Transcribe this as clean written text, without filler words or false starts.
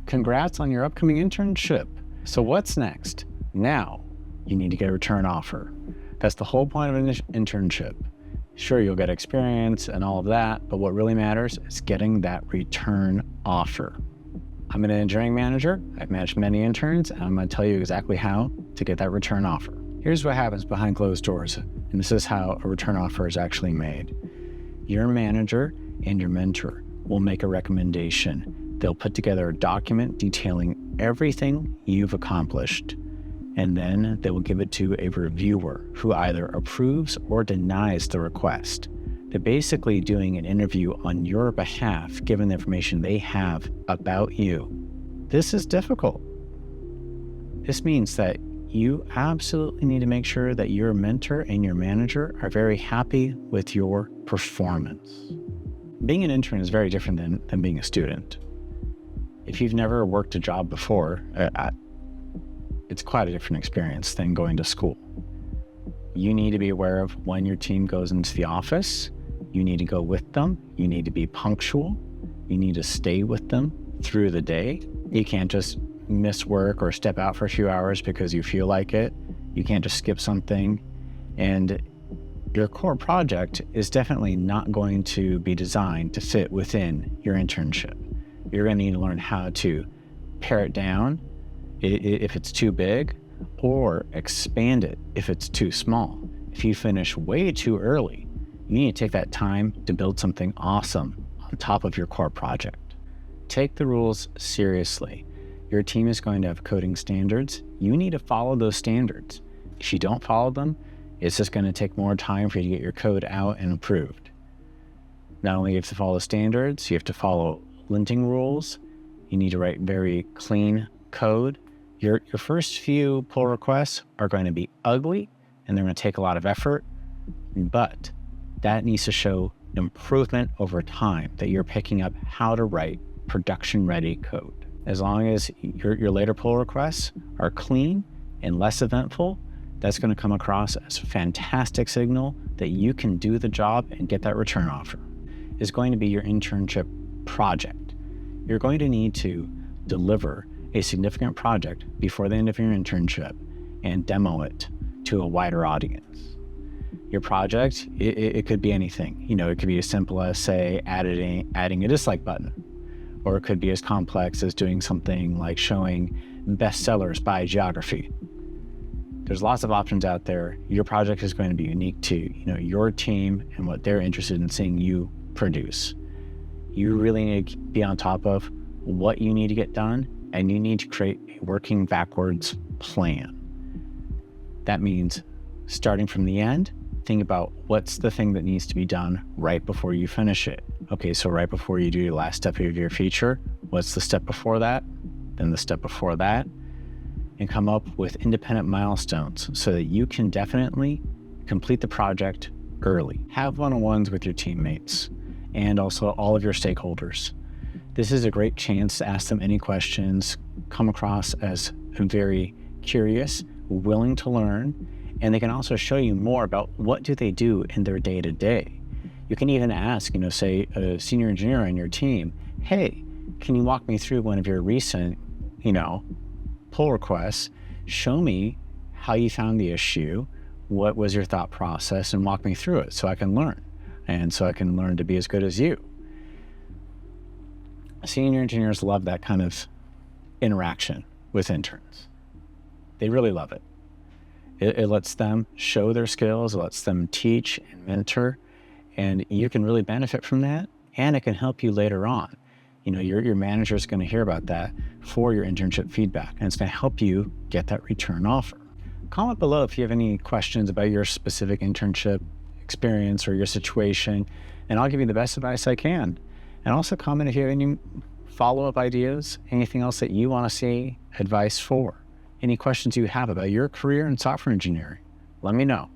Congrats on your upcoming internship. So what's next? Now, you need to get a return offer. That's the whole point of an internship. Sure, you'll get experience and all of that, but what really matters is getting that return offer. I'm an engineering manager. I've managed many interns, and I'm going to tell you exactly how to get that return offer. Here's what happens behind closed doors, and this is how a return offer is actually made. Your manager and your mentor will make a recommendation. They'll put together a document detailing everything you've accomplished, and then they will give it to a reviewer who either approves or denies the request. They're basically doing an interview on your behalf, given the information they have about you. This is difficult. This means that you absolutely need to make sure that your mentor and your manager are very happy with your performance. Being an intern is very different than being a student. If you've never worked a job before, it's quite a different experience than going to school. You need to be aware of when your team goes into the office. You need to go with them. You need to be punctual. You need to stay with them through the day. You can't just miss work or step out for a few hours because you feel like it. You can't just skip something. And your core project is definitely not going to be designed to fit within your internship. You're going to need to learn how to pare it down if it's too big, or expand it if it's too small. If you finish way too early, you need to take that time to build something awesome on top of your core project. Take the rules seriously. Your team is going to have coding standards. You need to follow those standards. If you don't follow them, it's just going to take more time for you to get your code out and approved. Not only do you have to follow standards, you have to follow linting rules. You need to write very clean code. Your first few pull requests are going to be ugly and they're going to take a lot of effort, but that needs to show improvement over time, that you're picking up how to write production-ready code. As long as your later pull requests are clean and less eventful, that's going to come across as a fantastic signal that you can do the job and get that return offer. Is going to be your internship project. You're going to need to deliver a significant project before the end of your internship and demo it to a wider audience. Your project, it could be anything. It could be as simple as, say, adding a dislike button, or it could be as complex as doing something like showing bestsellers by geography. There's lots of options out there. Your project is going to be unique to your team and what they're interested in seeing you produce. You really need to be on top of what you need to get done, and you need to create a working backwards plan. That means starting from the end, think about what's the thing that needs to be done right before you finish it. Okay, so right before you do your last step of your feature, what's the step before that? Then the step before that, and come up with independent milestones so that you can definitely complete the project early. Have one-on-ones with your teammates and also all of your stakeholders. This is a great chance to ask them any questions, come across as very curious, willing to learn, and they can also show you more about what do they do in their day-to-day. You can even ask, say a senior engineer on your team, hey, can you walk me through one of your recent, pull requests? Show me how you found the issue, what was your thought process, and walk me through it so I can learn, and so I can learn to be as good as you. Senior engineers love that kind of interaction with interns. They really love it. It lets them show their skills, it lets them teach and mentor, and you can really benefit from that, and it can help you later on. Your manager is going to hear about that for your internship feedback, and it's going to help you get that return offer. Comment below if you have any questions about your specific internship experience or your situation, and I'll give you the best advice I can. And also comment if you have any follow-up ideas, anything else that you want to see advice for, any questions you have about your career in software engineering. Let me know.